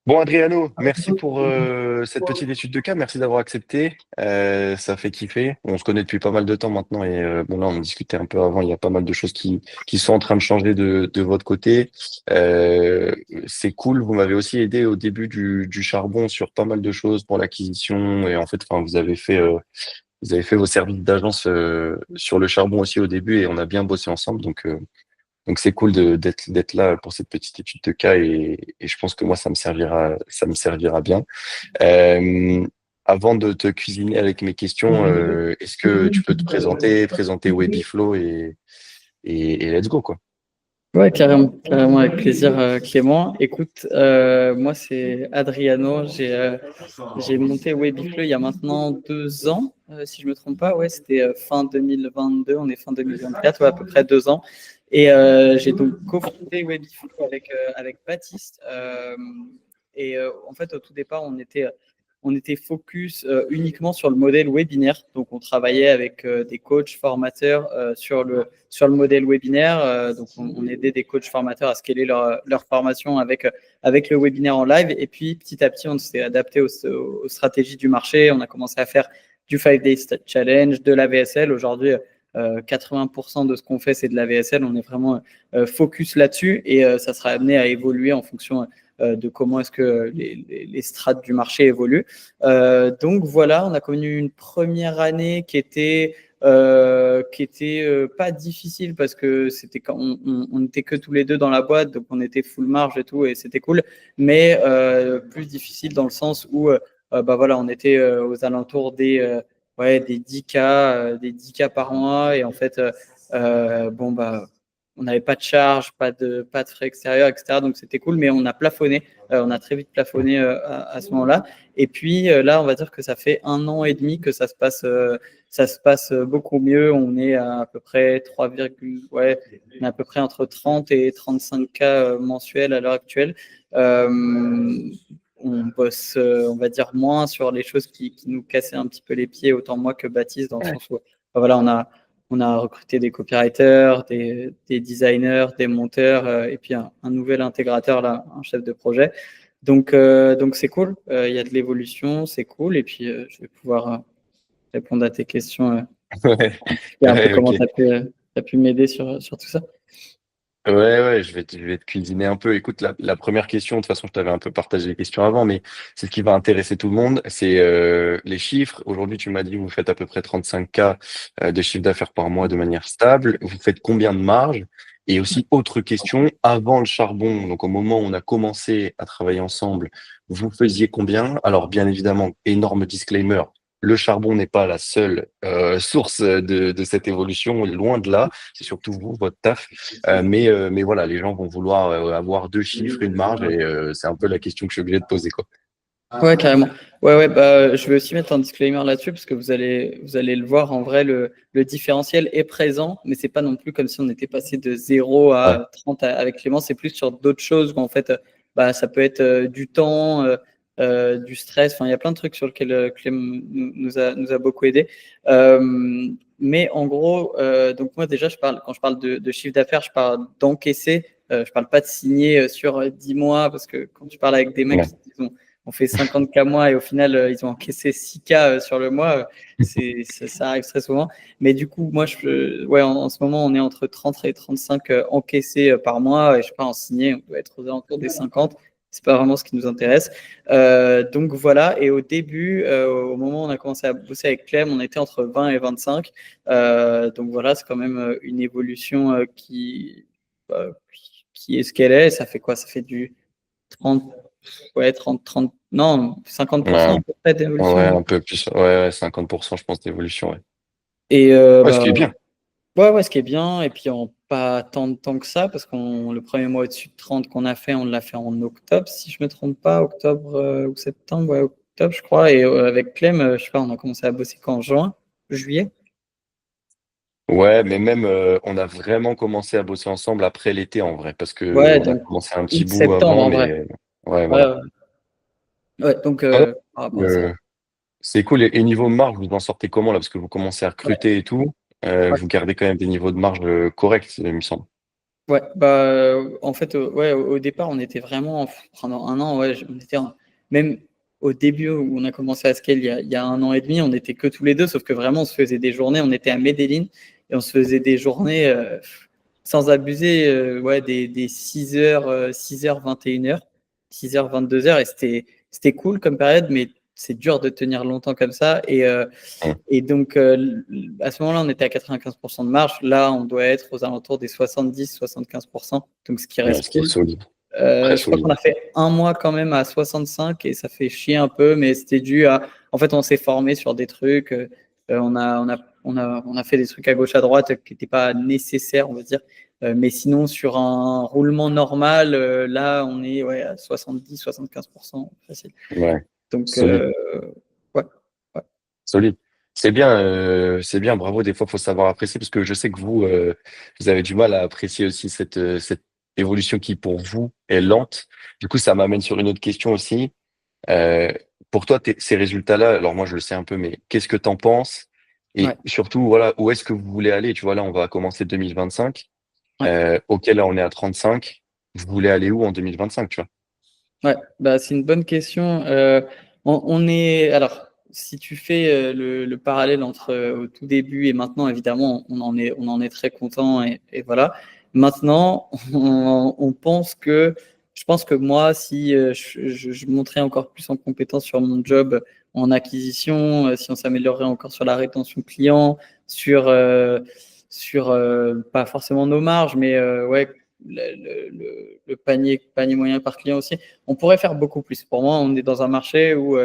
Bon, Adriano, merci pour cette petite étude de cas. Merci d'avoir accepté. Ça fait kiffer. On se connaît depuis pas mal de temps maintenant et bon là, on discutait un peu avant. Il y a pas mal de choses qui sont en train de changer de votre côté. Euh, c'est cool. Vous m'avez aussi aidé au début du charbon sur pas mal de choses pour l'acquisition et en fait, enfin, vous avez fait vos services d'agence sur le charbon aussi au début et on a bien bossé ensemble. Donc c'est cool d'être là pour cette petite étude de cas et je pense que moi ça me servira bien. Euh, Avant de te cuisiner avec mes questions, est-ce que tu peux te présenter Webiflow et let's go quoi. Ouais, carrément, carrément, avec plaisir, Clément. Écoute, moi, c'est Adriano. J'ai monté Webiflow il y a maintenant 2 ans, si je me trompe pas. Ouais, c'était fin 2022, on est fin 2024, ouais, à peu près 2 ans. Et j'ai donc cofondé Webiflow avec Baptiste. En fait, au tout départ, on était focus uniquement sur le modèle webinaire. Donc, on travaillait avec des coachs formateurs sur le modèle webinaire. Donc, on aidait des coachs formateurs à scaler leur formation avec le webinaire en live. Et puis, petit à petit, on s'est adapté aux stratégies du marché. On a commencé à faire du 5 Days Challenge, de la VSL. Aujourd'hui, 80% de ce qu'on fait, c'est de la VSL. On est vraiment focus là-dessus et ça sera amené à évoluer en fonction de comment est-ce que les strates du marché évoluent. Donc voilà, on a connu une première année qui était pas difficile parce que c'était quand on était que tous les deux dans la boîte, donc on était full marge et tout et c'était cool, mais plus difficile dans le sens où bah voilà, on était aux alentours des 10K par mois et en fait bon bah on n'avait pas de charge, pas de frais extérieurs, etc. Donc c'était cool, mais on a plafonné, on a très vite plafonné à ce moment-là. Et puis là, on va dire que ça fait 1 an et demi que ça se passe beaucoup mieux. On est à peu près 3, ouais, on est à peu près entre 30 et 35 cas mensuels à l'heure actuelle. Euh, on bosse, on va dire, moins sur les choses qui nous cassaient un petit peu les pieds, autant moi que Baptiste, dans le Ouais. sens où voilà, on a recruté des copywriters, des designers, des monteurs, et puis un nouvel intégrateur, là, un chef de projet. Donc c'est cool, il y a de l'évolution, c'est cool, et puis je vais pouvoir répondre à tes questions, Ouais, et un peu ouais, comment ok. tu as pu m'aider sur tout ça. Ouais, ouais, je vais te cuisiner un peu. Écoute, la première question, de toute façon, je t'avais un peu partagé les questions avant, mais c'est ce qui va intéresser tout le monde, c'est les chiffres. Aujourd'hui, tu m'as dit, vous faites à peu près 35K de chiffre d'affaires par mois de manière stable. Vous faites combien de marge? Et aussi, autre question, avant le charbon, donc au moment où on a commencé à travailler ensemble, vous faisiez combien? Alors, bien évidemment, énorme disclaimer, le charbon n'est pas la seule source de cette évolution, loin de là. C'est surtout vous, votre taf. Mais voilà, les gens vont vouloir avoir deux chiffres, une marge, et c'est un peu la question que je suis obligé de poser, quoi. Ouais, carrément. Ouais, ouais, bah, je vais aussi mettre un disclaimer là-dessus parce que vous allez le voir en vrai, le différentiel est présent, mais c'est pas non plus comme si on était passé de 0 Ouais, à 30 avec Clément, c'est plus sur d'autres choses où en fait, bah, ça peut être du temps, du stress, enfin, il y a plein de trucs sur lesquels Clément nous a beaucoup aidé. Mais en gros, donc moi déjà, quand je parle de chiffre d'affaires, je parle d'encaisser, je parle pas de signer sur 10 mois parce que quand tu parles avec des mecs ouais. qui disent on fait 50K mois et au final, ils ont encaissé 6K sur le mois. Ça arrive très souvent. Mais du coup, moi, ouais, en ce moment, on est entre 30 et 35 encaissés par mois. Et je sais pas, en signé, on doit être aux alentours des 50. C'est pas vraiment ce qui nous intéresse. Donc voilà. Et au début, au moment où on a commencé à bosser avec Clem, on était entre 20 et 25. Donc voilà, c'est quand même une évolution bah, qui est ce qu'elle est. Ça fait quoi? Ça fait du 30, ouais, 30, non, 50% Ouais, à peu près ouais, d'évolution. un peu plus. Ouais, ouais, 50%, je pense, d'évolution, ouais. Et Ouais, ce qui est bien. ouais, ouais, ce qui est bien, et puis en pas tant de temps que ça, parce qu'on le premier mois au-dessus de 30 qu'on a fait, on l'a fait en octobre, si je me trompe pas, octobre ou septembre, ouais, octobre, je crois. Et avec Clem, je sais pas, on a commencé à bosser qu'en juin, juillet. Ouais, mais même, on a vraiment commencé à bosser ensemble après l'été, en vrai, parce que Ouais, on a donc commencé un petit août, bout septembre avant, en vrai. mais ouais, Ouais, voilà. ouais. Ouais, donc Ah par non, rapport à ça. c'est cool. Et niveau marge, vous en sortez comment, là? Parce que vous commencez à Ouais, recruter et tout. ouais. Vous gardez quand même des niveaux de marge corrects, il me semble. Ouais, en fait, ouais, au départ, on était vraiment pendant un an, ouais, même au début où on a commencé à scale il y a un an et demi, on était que tous les deux, sauf que vraiment, on se faisait des journées, on était à Medellin et on se faisait des journées sans abuser, ouais, des 6h, 6h, 21h, 6h, 22h, et c'était cool comme période, mais c'est dur de tenir longtemps comme ça. Et donc, à ce moment-là, on était à 95% de marge. Là, on doit être aux alentours des 70-75%, donc ce qui Ouais, reste ce qui est cool. solide, très Je crois qu'on solide. a fait un mois quand même à 65 et ça fait chier un peu, mais c'était dû à. En fait, on s'est formé sur des trucs. On a fait des trucs à gauche, à droite qui n'étaient pas nécessaires, on va dire. Mais sinon, sur un roulement normal, là, on est ouais, à 70-75% facile. Ouais, Donc, solide. ouais. Ouais. Solide. C'est bien, bravo. Des fois, faut savoir apprécier parce que je sais que vous, vous avez du mal à apprécier aussi cette évolution qui, pour vous, est lente. Du coup, ça m'amène sur une autre question aussi. Euh, pour toi, ces résultats-là, alors moi, je le sais un peu, mais qu'est-ce que tu en penses? Ouais. Et surtout, voilà, où est-ce que vous voulez aller? Tu vois, là, on va commencer 2025. Ouais. Ok, là, on est à 35. Vous voulez aller où en 2025, tu vois? Ouais, c'est une bonne question. On est alors si tu fais le parallèle entre au tout début et maintenant, évidemment, on en est très content et voilà. Maintenant, on pense que je pense que moi, si je montrais encore plus en compétence sur mon job en acquisition, si on s'améliorait encore sur la rétention client, sur pas forcément nos marges, mais ouais, le panier moyen par client aussi, on pourrait faire beaucoup plus. Pour moi, on est dans un marché où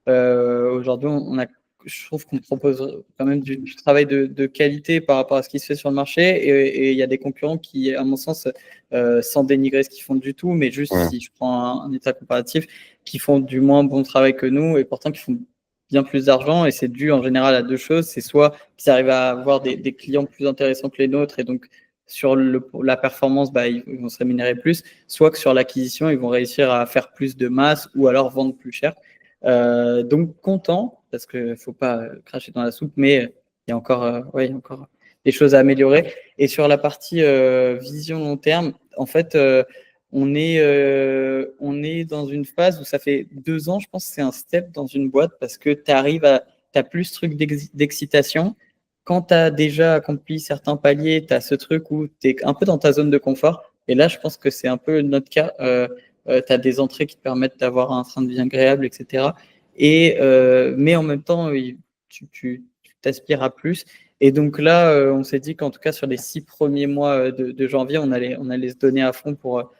aujourd'hui, je trouve qu'on propose quand même du travail de qualité par rapport à ce qui se fait sur le marché. Et il y a des concurrents qui, à mon sens, sans dénigrer ce qu'ils font du tout, mais juste Ouais, si je prends un état comparatif, qui font du moins bon travail que nous et pourtant qui font bien plus d'argent. Et c'est dû en général à deux choses. C'est soit qu'ils arrivent à avoir des clients plus intéressants que les nôtres et donc sur la performance, ils vont se rémunérer plus, soit que sur l'acquisition, ils vont réussir à faire plus de masse ou alors vendre plus cher. Donc content, parce qu'il ne faut pas cracher dans la soupe, mais il y a encore des choses à améliorer. Et sur la partie vision long terme, en fait, on est dans une phase où ça fait 2 ans, je pense que c'est un step dans une boîte parce que tu as plus ce truc d'excitation. Quand tu as déjà accompli certains paliers, tu as ce truc où tu es un peu dans ta zone de confort. Et là, je pense que c'est un peu notre cas. Tu as des entrées qui te permettent d'avoir un train de vie agréable, etc. Mais en même temps, tu t'aspires à plus. Et donc là, on s'est dit qu'en tout cas, sur les 6 premiers mois de janvier, on allait se donner à fond pour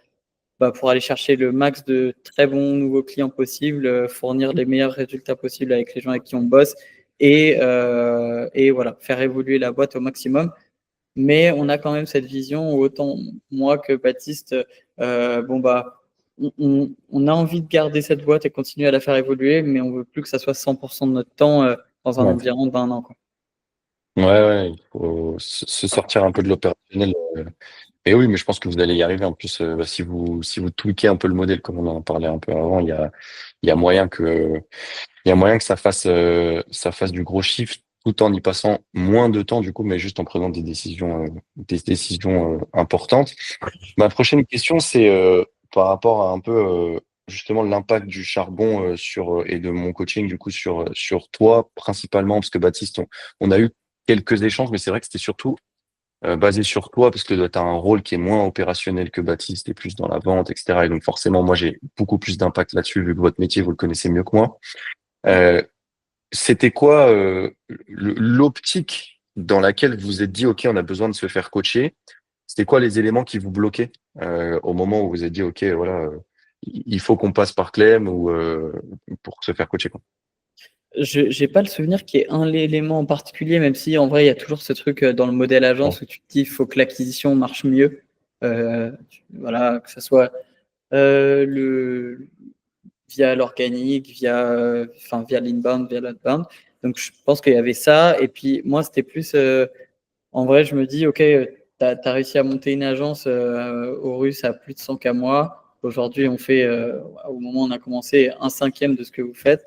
aller chercher le max de très bons nouveaux clients possibles, fournir les meilleurs résultats possibles avec les gens avec qui on bosse et voilà, faire évoluer la boîte au maximum. Mais on a quand même cette vision où autant moi que Baptiste, on a envie de garder cette boîte et continuer à la faire évoluer, mais on veut plus que ça soit 100% de notre temps dans un ouais, environ d'un an, quoi. ouais, il faut se sortir un peu de l'opérationnel. Et oui, mais je pense que vous allez y arriver. En plus, si vous tweakez un peu le modèle, comme on en parlait un peu avant, il y a moyen que, il y a moyen que ça fasse du gros chiffre tout en y passant moins de temps, du coup, mais juste en prenant des décisions, importantes. Ma prochaine question, c'est, par rapport à un peu, justement, l'impact du charbon, et de mon coaching, du coup, sur toi, principalement, parce que Baptiste, on a eu quelques échanges, mais c'est vrai que c'était surtout basé sur toi, parce que tu as un rôle qui est moins opérationnel que Baptiste et plus dans la vente, etc. Et donc forcément, moi, j'ai beaucoup plus d'impact là-dessus, vu que votre métier, vous le connaissez mieux que moi. Euh, C'était quoi l'optique dans laquelle vous vous êtes dit, OK, on a besoin de se faire coacher? C'était quoi les éléments qui vous bloquaient au moment où vous vous êtes dit, OK, voilà, il faut qu'on passe par Clem ou pour se faire coacher, quoi. Je n'ai pas le souvenir qu'il y ait un élément en particulier, même si en vrai, il y a toujours ce truc dans le modèle Ouais. agence où tu te dis qu'il faut que l'acquisition marche mieux. Voilà, que ce soit via l'organique, via l'inbound, via l'outbound. Donc, je pense qu'il y avait ça. Et puis, moi, c'était plus, en vrai, je me dis, OK, tu as réussi à monter une agence aux Russes à plus de 100 k mois. Aujourd'hui, on fait, au moment où on a commencé, un cinquième de ce que vous faites,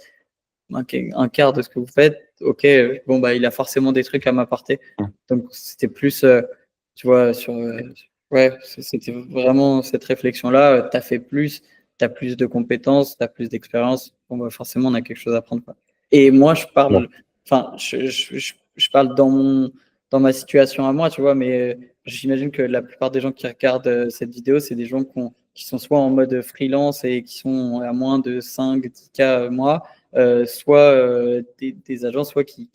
un quart de ce que vous faites. OK, il a forcément des trucs à m'apporter. Donc, c'était plus, tu vois, Ouais, c'était vraiment cette réflexion-là. Tu as fait plus, tu as plus de compétences, tu as plus d'expérience. Bon, bah, forcément, on a quelque chose à apprendre, quoi. Et moi, Ouais. enfin, je parle dans ma situation à moi, tu vois, mais j'imagine que la plupart des gens qui regardent cette vidéo, c'est des gens qui sont soit en mode freelance et qui sont à moins de 5-10K mois, soit des agents, soit qui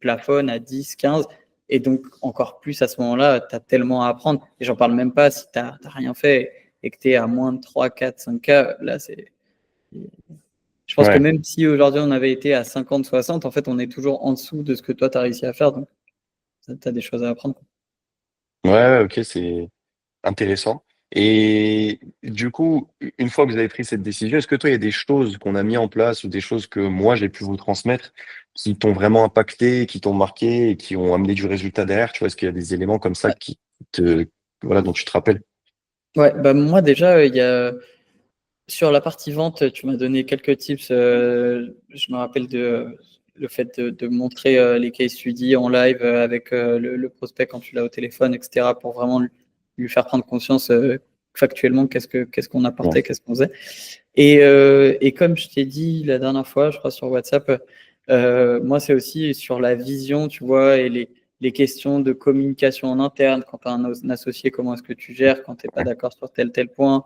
plafonnent à 10-15. Et donc, encore plus à ce moment-là, tu as tellement à apprendre. Et j'en parle même pas si tu n'as rien fait et que tu es à moins de 3, 4, 5K. Là, c'est. Je pense que Ouais. même si aujourd'hui on avait été à 50, 60, en fait, on est toujours en dessous de ce que toi, tu as réussi à faire. Donc, tu as des choses à apprendre. Ouais, ouais, ok, c'est intéressant. Et du coup, une fois que vous avez pris cette décision, est-ce que toi, il y a des choses qu'on a mis en place ou des choses que moi, j'ai pu vous transmettre qui t'ont vraiment impacté, qui t'ont marqué et qui ont amené du résultat derrière? Tu vois, est-ce qu'il y a des éléments comme ça voilà, dont tu te rappelles? Ouais, bah moi déjà, il y a sur la partie vente, tu m'as donné quelques tips. Je me rappelle le fait de montrer les case studies en live avec le prospect quand tu l'as au téléphone, etc., pour vraiment lui faire prendre conscience factuellement qu'est-ce qu'on Ouais. apportait, qu'est-ce qu'on faisait. Et comme je t'ai dit la dernière fois, je crois sur WhatsApp, moi c'est aussi sur la vision, tu vois, et les questions de communication en interne. Quand tu as un associé, comment est-ce que tu gères quand tu n'es pas Ouais. d'accord sur tel point,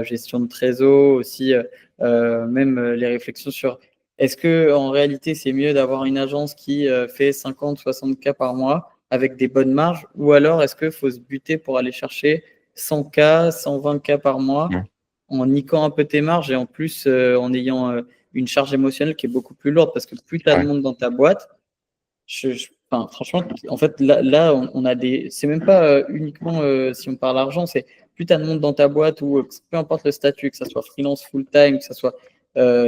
gestion de trésor aussi, même les réflexions sur est-ce que en réalité c'est mieux d'avoir une agence qui fait 50-60K par mois avec des bonnes marges, ou alors est-ce qu'il faut se buter pour aller chercher 100K, 120K par mois Ouais. en niquant un peu tes marges et en plus en ayant une charge émotionnelle qui est beaucoup plus lourde parce que plus tu as de Ouais. monde dans ta boîte, enfin, franchement, en fait, là on a des. C'est même pas uniquement si on parle argent, c'est plus tu as de monde dans ta boîte ou peu importe le statut, que ça soit freelance full-time, que ça soit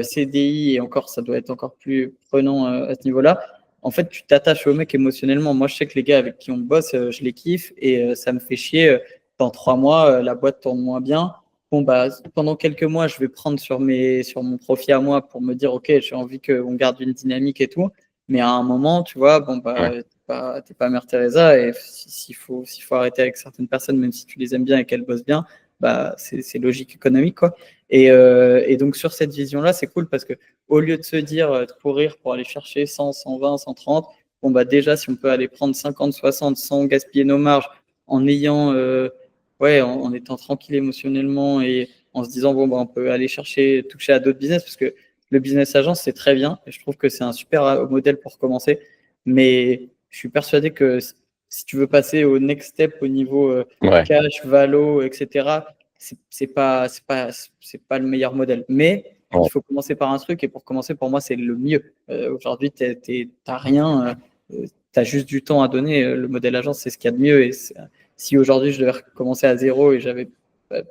CDI et encore, ça doit être encore plus prenant à ce niveau-là. En fait, tu t'attaches au mec émotionnellement. Moi, je sais que les gars avec qui on bosse, je les kiffe et ça me fait chier. Dans 3 mois, la boîte tourne moins bien. Bon, bah, pendant quelques mois, je vais prendre sur mon profit à moi pour me dire, OK, j'ai envie qu'on garde une dynamique et tout. Mais à un moment, tu vois, bon, bah, Ouais. t'es pas Mère Teresa et s'il faut arrêter avec certaines personnes, même si tu les aimes bien et qu'elles bossent bien, bah, c'est logique économique, quoi. Et donc, sur cette vision-là, c'est cool parce que au lieu de se dire, de courir pour aller chercher 100, 120, 130, bon, bah, déjà, si on peut aller prendre 50, 60 sans gaspiller nos marges en ayant, ouais, en étant tranquille émotionnellement et en se disant, bon, bah, on peut aller chercher, toucher à d'autres business parce que le business agence, c'est très bien et je trouve que c'est un super modèle pour commencer. Mais je suis persuadé que si tu veux passer au next step au niveau Ouais. cash, valo, etc., c'est pas le meilleur modèle. Mais il Ouais. faut commencer par un truc et pour commencer, pour moi, c'est le mieux. Aujourd'hui, t'as rien, tu as juste du temps à donner. Le modèle agence, c'est ce qu'il y a de mieux. Et si aujourd'hui, je devais recommencer à zéro et j'avais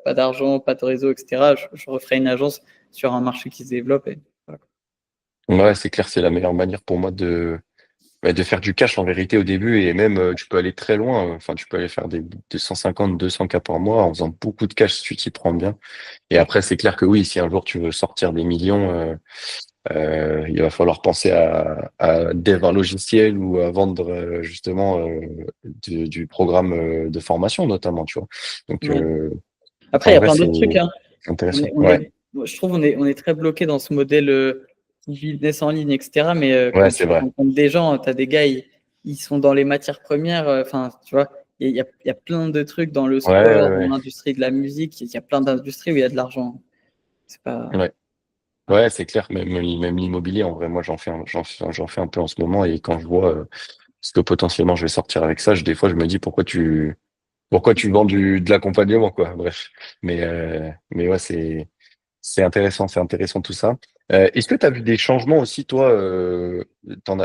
pas d'argent, pas de réseau, etc., je referais une agence sur un marché qui se développe. Et voilà. Ouais, c'est clair, c'est la meilleure manière pour moi de faire du cash en vérité au début et même tu peux aller très loin. Enfin, tu peux aller faire des 150, 200K par mois en faisant beaucoup de cash si tu t'y prends bien. Et après, c'est clair que oui, si un jour tu veux sortir des millions, il va falloir penser à dev un logiciel ou à vendre justement du programme de formation notamment, tu vois. Donc Ouais. Après, il en y a vrai, plein c'est d'autres trucs, hein. intéressant. Ouais, Je trouve on est très bloqué dans ce modèle business en ligne, etc. Mais ouais, quand c'est tu vrai. rencontres des gens, tu as des gars, ils sont dans les matières premières. Enfin, tu vois, il y a plein de trucs dans le Ouais, ouais, sport, dans ouais. l'industrie de la musique. Il y a plein d'industries où il y a de l'argent. C'est pas. Ouais. Voilà. Ouais, c'est clair. Même l'immobilier, en vrai, moi, j'en fais un peu en ce moment et quand je vois ce que potentiellement je vais sortir avec ça, des fois, je me dis pourquoi tu vends de l'accompagnement, quoi. Bref. Mais ouais, c'est intéressant, c'est intéressant tout ça. Est-ce que tu as vu des changements aussi, toi,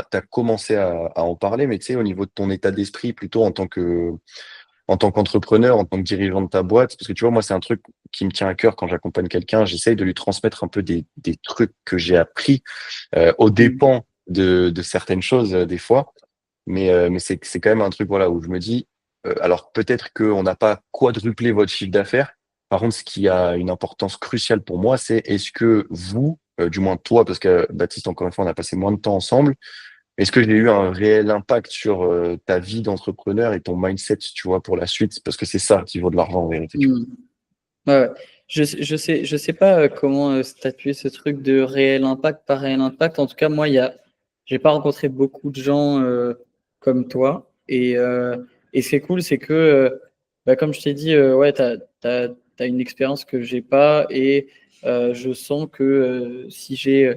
t'as commencé à en parler, mais tu sais, au niveau de ton état d'esprit, plutôt en tant qu'entrepreneur, en tant que dirigeant de ta boîte, parce que tu vois, moi, c'est un truc qui me tient à cœur quand j'accompagne quelqu'un. J'essaye de lui transmettre un peu des trucs que j'ai appris aux Mm. dépens de certaines choses des fois. Mais c'est quand même un truc voilà où je me dis alors peut-être qu'on n'a pas quadruplé votre chiffre d'affaires. Par contre, ce qui a une importance cruciale pour moi, c'est est-ce que vous, du moins toi, parce que Baptiste, encore une fois, on a passé moins de temps ensemble, est-ce que j'ai eu un réel impact sur ta vie d'entrepreneur et ton mindset, tu vois, pour la suite? Parce que c'est ça qui vaut de l'argent en vérité, tu Hmm. Ouais, ouais. Je sais pas comment statuer ce truc de réel impact, pas réel impact. En tout cas, moi, j'ai pas rencontré beaucoup de gens comme toi. Et c'est cool, c'est que, bah, comme je t'ai dit, ouais, t'as une expérience que j'ai pas. Et je sens que si j'ai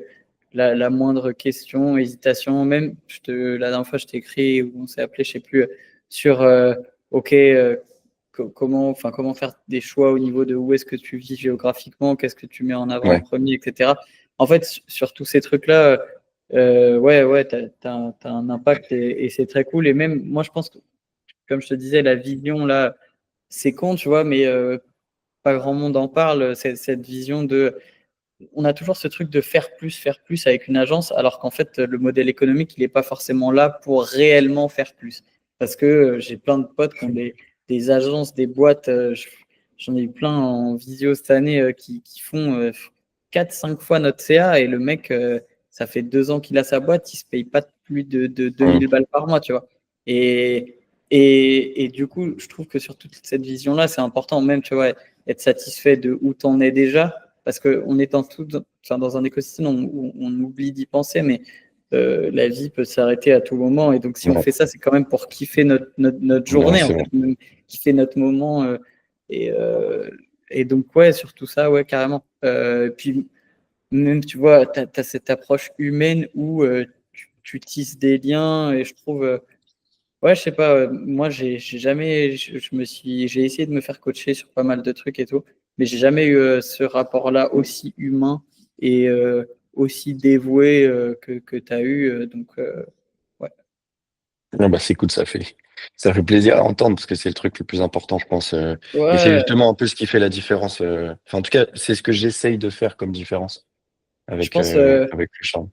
la moindre question, hésitation, même, la dernière fois, je t'ai écrit, ou on s'est appelé, je sais plus, sur, OK, comment faire des choix au niveau de où est-ce que tu vis géographiquement, qu'est-ce que tu mets en avant en vois. premier, etc. En fait, sur tous ces trucs-là, ouais, t'as un impact et c'est très cool. Et même, moi, je pense que, comme je te disais, la vision, là, c'est con, tu vois, mais pas grand monde en parle, cette vision de on a toujours ce truc de faire plus avec une agence, alors qu'en fait, le modèle économique, il n'est pas forcément là pour réellement faire plus. Parce que j'ai plein de potes qui ont des agences, des boîtes, j'en ai eu plein en visio cette année qui font 4-5 fois notre CA et le mec, ça fait 2 ans qu'il a sa boîte, il se paye pas plus de Hum, 2000 balles par mois, tu vois. Et, et du coup, je trouve que sur toute cette vision-là, c'est important même, tu vois, être satisfait de où tu en es déjà parce qu'on est enfin, dans un écosystème où on oublie d'y penser, mais la vie peut s'arrêter à tout moment. Et donc, si on ouais. fait ça, c'est quand même pour kiffer notre Non, journée, en c'est fait, vrai. même kiffer notre moment. Et, euh, et donc, ouais, sur tout ça, ouais, carrément. Puis, même, tu vois, tu as, cette approche humaine où tu tisses des liens et je trouve. Ouais, je sais pas. Moi, j'ai jamais, j'ai essayé de me faire coacher sur pas mal de trucs et tout, mais j'ai jamais eu ce rapport-là aussi humain et aussi dévoué que tu as eu. Ouais. Non, bah, c'est cool, ça fait plaisir à entendre parce que c'est le truc le plus important, je pense. Et c'est Ouais, justement un peu ce qui fait la différence. Enfin, en tout cas, c'est ce que j'essaye de faire comme différence je pense. avec le charme.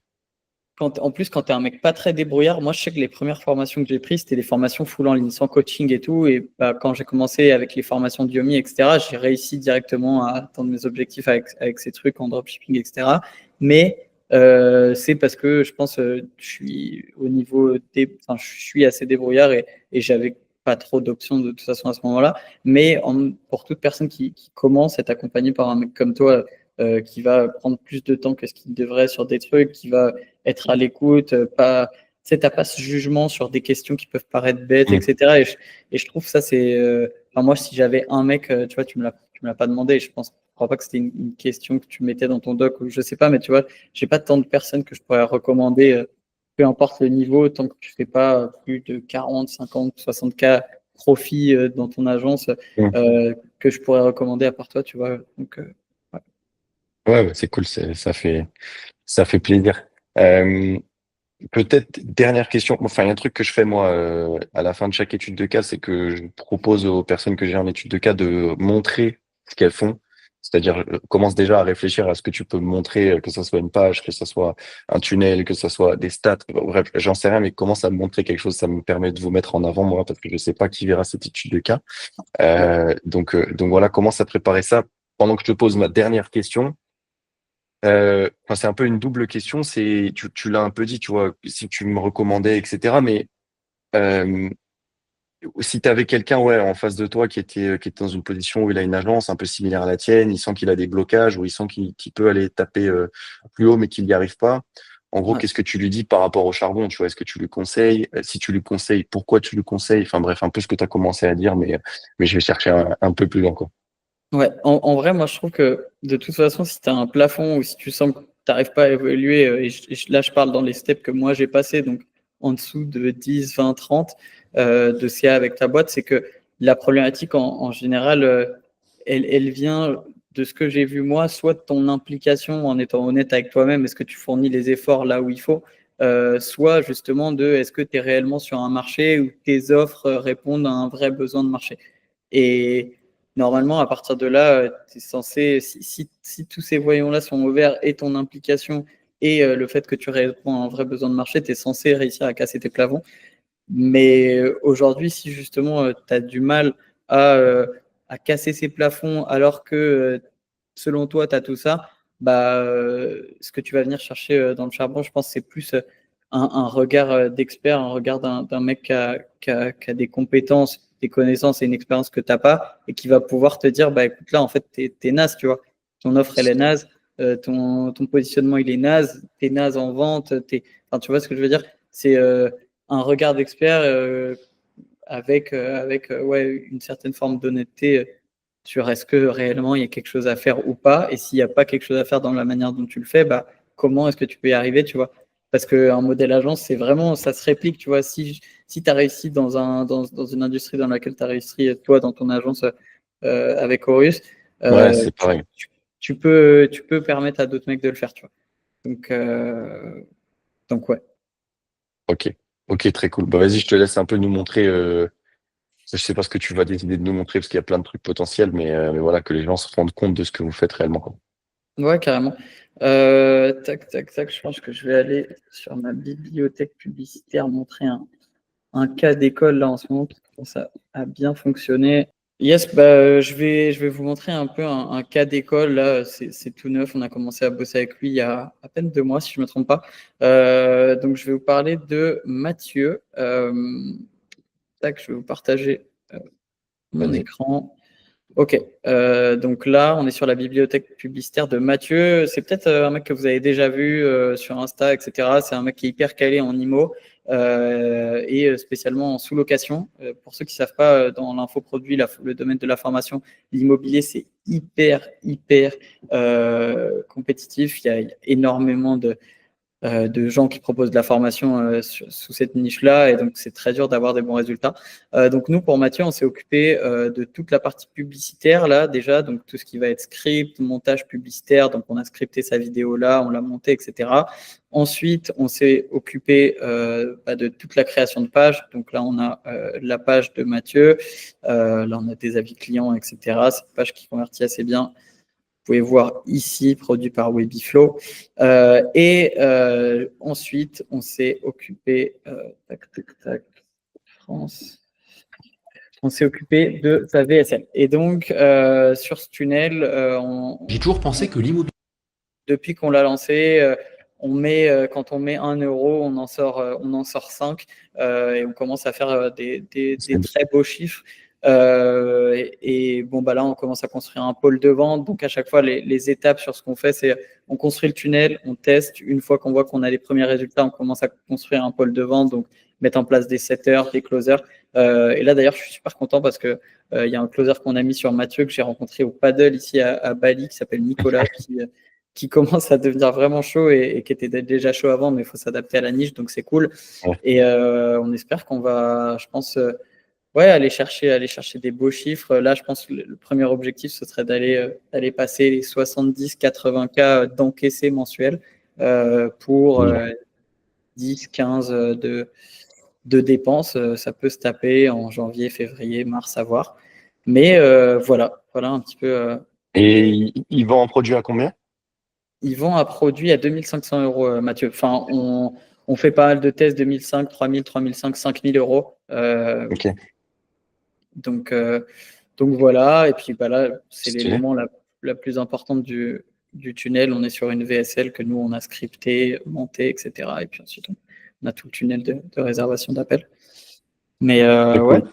En plus, quand tu es un mec pas très débrouillard, moi je sais que les premières formations que j'ai prises, c'était des formations full en ligne, sans coaching et tout. Et bah, quand j'ai commencé avec les formations d'Yomi, etc., j'ai réussi directement à atteindre mes objectifs avec ces trucs en dropshipping, etc. Mais c'est parce que je pense je suis au niveau enfin, je suis assez débrouillard et j'avais pas trop d'options de toute façon à ce moment-là. Mais pour toute personne qui commence, être accompagnée par un mec comme toi, qui va prendre plus de temps que ce qu'il devrait sur des trucs, qui va être à l'écoute, pas, tu sais, t'as pas ce jugement sur des questions qui peuvent paraître bêtes, Mm. etc. Et je trouve ça, c'est. Enfin, moi, si j'avais un mec, tu vois, tu me l'as pas demandé. Je crois pas que c'était une question que tu mettais dans ton doc ou je sais pas, mais tu vois, j'ai pas tant de personnes que je pourrais recommander, peu importe le niveau, tant que tu fais pas plus de 40, 50, 60K profit dans ton agence, Mm. que je pourrais recommander à part toi, tu vois. Donc, ouais. Ouais, bah, c'est cool, ça fait plaisir. Euh, Peut-être dernière question. Enfin, il y a un truc que je fais moi à la fin de chaque étude de cas, c'est que je propose aux personnes que j'ai en étude de cas de montrer ce qu'elles font. C'est-à-dire, commence déjà à réfléchir à ce que tu peux montrer, que ce soit une page, que ce soit un tunnel, que ce soit des stats. Bref, j'en sais rien, mais commence à me montrer quelque chose. Ça me permet de vous mettre en avant, moi, parce que je sais pas qui verra cette étude de cas. Donc voilà, commence à préparer ça. Pendant que je te pose ma dernière question, enfin, c'est un peu une double question. Tu l'as un peu dit, tu vois, si tu me recommandais, etc. Mais euh, si tu avais quelqu'un, ouais, en face de toi qui était dans une position où il a une agence un peu similaire à la tienne, il sent qu'il a des blocages, ou il sent qu'il peut aller taper plus haut, mais qu'il n'y arrive pas. En gros, Ouais. qu'est-ce que tu lui dis par rapport au charbon? Tu vois, est-ce que tu lui conseilles? Si tu lui conseilles, pourquoi tu lui conseilles? Enfin bref, un peu ce que tu as commencé à dire, mais je vais chercher un peu plus loin, quoi. Ouais, en vrai, moi je trouve que de toute façon, si tu as un plafond ou si tu sens que tu n'arrives pas à évoluer, là je parle dans les steps que moi j'ai passé, donc en dessous de 10, 20, 30 de CA avec ta boîte, c'est que la problématique en général, elle vient de ce que j'ai vu moi, soit de ton implication en étant honnête avec toi-même, est-ce que tu fournis les efforts là où il faut, soit justement de est-ce que tu es réellement sur un marché où tes offres répondent à un vrai besoin de marché. Et normalement, à partir de là, tu es censé, si tous ces voyants-là sont ouverts et ton implication et le fait que tu réponds à un vrai besoin de marché, tu es censé réussir à casser tes plafonds. Mais aujourd'hui, si justement tu as du mal à, euh, à casser ces plafonds alors que selon toi, tu as tout ça, bah, ce que tu vas venir chercher dans le charbon, je pense, c'est plus un regard d'expert, un regard d'un mec qui a des compétences, des connaissances et une expérience que tu n'as pas, et qui va pouvoir te dire, bah écoute, là, en fait, t'es naze, tu vois. Ton offre, elle est naze, ton positionnement, il est naze, t'es naze en vente, enfin, tu vois ce que je veux dire? C'est un regard d'expert avec ouais, une certaine forme d'honnêteté sur est-ce que réellement il y a quelque chose à faire ou pas, et s'il n'y a pas quelque chose à faire dans la manière dont tu le fais, bah, comment est-ce que tu peux y arriver, tu vois? Parce qu'un modèle agence, c'est vraiment, ça se réplique, tu vois. Si tu as réussi dans une industrie dans laquelle tu as réussi, toi, dans ton agence avec Horus, Ouais, euh, c'est tu, pareil. tu peux permettre à d'autres mecs de le faire, tu vois. Donc, ouais. Ok. Ok, très cool. Bah, vas-y, je te laisse un peu nous montrer. Je sais pas ce que tu vas décider de nous montrer parce qu'il y a plein de trucs potentiels, mais voilà, que les gens se rendent compte de ce que vous faites réellement, quoi. Ouais, carrément. Tac, tac, tac. Je pense que je vais aller sur ma bibliothèque publicitaire montrer un cas d'école là en ce moment qui commence à bien fonctionner. Yes, bah, je vais vous montrer un peu un cas d'école. Là, c'est tout neuf. On a commencé à bosser avec lui il y a à peine 2 mois, si je ne me trompe pas. Donc, je vais vous parler de Mathieu. Tac, je vais vous partager mon Vas-y. écran. Ok, donc là, on est sur la bibliothèque publicitaire de Mathieu. C'est peut-être un mec que vous avez déjà vu sur Insta, etc. C'est un mec qui est hyper calé en IMO et spécialement en sous-location. Pour ceux qui ne savent pas, dans l'infoproduit, le domaine de la formation, l'immobilier, c'est hyper compétitif. Il y a énormément de gens qui proposent de la formation sous cette niche-là, et donc c'est très dur d'avoir des bons résultats. Donc nous, pour Mathieu, on s'est occupé de toute la partie publicitaire là déjà, donc tout ce qui va être script, montage publicitaire, donc on a scripté sa vidéo là, on l'a montée, etc. Ensuite, on s'est occupé de toute la création de pages. Donc là, on a la page de Mathieu, là on a des avis clients, etc. C'est une page qui convertit assez bien. Vous pouvez voir ici, produit par Webiflow. Ensuite, on s'est occupé, tac, tac, tac, France. On s'est occupé de sa VSL. Et donc, sur ce tunnel, J'ai toujours pensé que l'immobilier. depuis qu'on l'a lancé, quand on met 1 euro, on en sort 5 et on commence à faire des très beaux chiffres. Bon, bah là, on commence à construire un pôle de vente. Donc, à chaque fois, les étapes sur ce qu'on fait, c'est on construit le tunnel, on teste. Une fois qu'on voit qu'on a les premiers résultats, on commence à construire un pôle de vente. Donc, mettre en place des setters, des closers. Et là, d'ailleurs, je suis super content parce que il y a un closer qu'on a mis sur Mathieu que j'ai rencontré au paddle ici à Bali qui s'appelle Nicolas, qui commence à devenir vraiment chaud et qui était déjà chaud avant, mais il faut s'adapter à la niche, donc c'est cool. Ouais. Et on espère qu'on va, je pense, ouais, aller chercher des beaux chiffres. Là, je pense que le premier objectif, ce serait d'aller passer les 70-80 k d'encaissés mensuels pour 10-15 de dépenses. Ça peut se taper en janvier, février, mars, à voir. Mais voilà un petit peu. Et il vend en produit à combien? Ils vont à produit à 2500 euros, Mathieu. Enfin, on fait pas mal de tests, 2005, 3000, 3005, 5000 euros. Ok, Donc, euh, donc voilà. Et puis bah là, c'est stylé. l'élément la plus importante du tunnel. On est sur une VSL que nous, on a scripté, monté, etc. Et puis ensuite, on a tout le tunnel de réservation d'appel. Mais Très ouais, cool,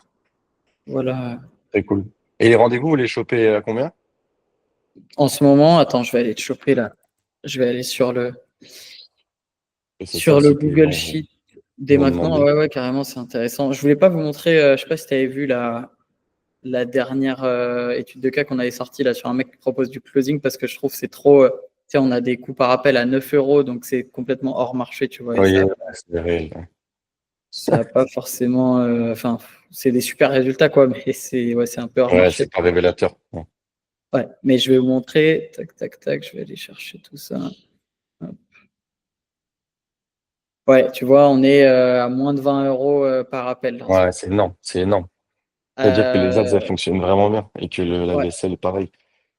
voilà. très cool. Et les rendez-vous, vous les chopez à combien? En ce moment, attends, je vais aller te choper là. Je vais aller Et c'est ça sur le aussi que les Google gens Sheet dès vont maintenant. demander. Ouais, carrément, c'est intéressant. Je voulais pas vous montrer, je sais pas si tu avais vu la dernière étude de cas qu'on avait sortie là sur un mec qui propose du closing parce que je trouve que c'est trop. Tu sais, on a des coûts par appel à 9 euros, donc c'est complètement hors marché, tu vois. Et Oui, c'est réel. ça a pas forcément. Enfin, c'est des super résultats, quoi, mais c'est un peu hors Ouais, marché. c'est pas révélateur. Ouais. Ouais, mais je vais vous montrer. Tac, tac, tac. Je vais aller chercher tout ça. Hop. Ouais, tu vois, on est à moins de 20 euros par appel là, en ce Ouais, c'est énorme, c'est énorme. Ça veut dire que les ads, elles moment. fonctionnent vraiment bien et que la Ouais, vaisselle est pareil.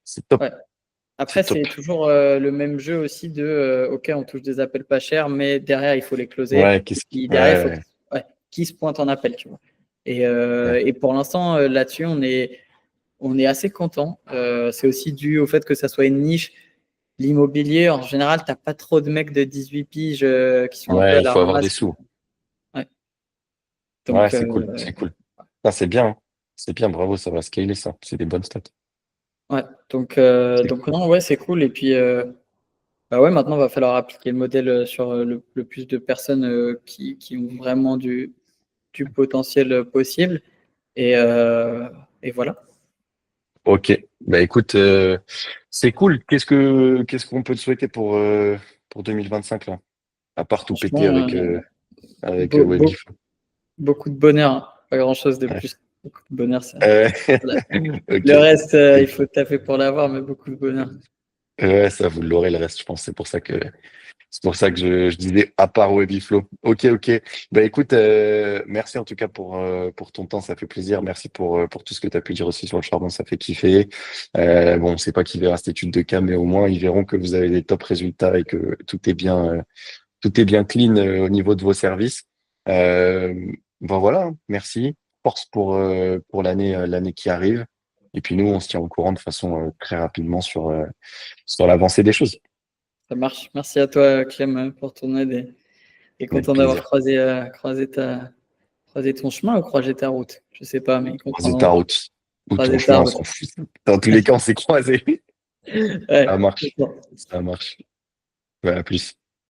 C'est top, ouais. Après, c'est top. c'est toujours le même jeu aussi de OK, on touche des appels pas chers, mais derrière, il faut les closer. Ouais, Et qu'est-ce qui... puis derrière, il faut Ouais, ouais, qui se pointe en appel, tu vois. ouais. Et pour l'instant, là-dessus, on est assez content. C'est aussi dû au fait que ça soit une niche l'immobilier, en général, tu n'as pas trop de mecs de 18 piges qui sont un peu Ouais, à il la faut avoir des ramasse. sous. Ouais. Ouais, Donc, c'est cool, c'est cool. Ah, c'est bien, hein. C'est bien, bravo, ça va scaler ça. C'est des bonnes stats. ouais. Donc, C'est donc cool. non, ouais, c'est cool. Et puis, bah ouais, maintenant, il va falloir appliquer le modèle sur le plus de personnes qui ont vraiment du potentiel possible. Et, euh, et voilà. Ok, bah écoute, c'est cool. Qu'est-ce qu'on peut te souhaiter pour 2025 là? À part tout péter Franchement, avec beau- beau- Webif. beaucoup de bonheur, hein. Pas grand-chose de Ouais. plus. Beaucoup de bonheur, ça. Euh, Voilà. ok. Le reste, il faut taper pour l'avoir, mais beaucoup de bonheur. Ouais, ça vous l'aurez le reste, je pense. C'est pour ça que je disais à part Webiflow. Ok, ok. Bah écoute, merci en tout cas pour ton temps, ça fait plaisir. Merci pour tout ce que tu as pu dire aussi sur le charbon, ça fait kiffer. Bon, c'est pas qui verra cette étude de cas, mais au moins ils verront que vous avez des top résultats et que tout est bien clean au niveau de vos services. Euh, bon voilà, hein. Merci. Force pour l'année qui arrive. Et puis nous, on se tient au courant de façon très rapidement sur l'avancée des choses. Ça marche. Merci à toi, Clem, pour ton aide et Avec content d'avoir plaisir. croisé ton chemin ou croisé ta route. Je sais pas, mais Croiser ta content de route ou ton croiser ta chemin, on route. s'en fout. Dans tous les cas, on s'est croisés. Ouais, Ça marche. c'est bon. Ça marche. Ouais, à plus.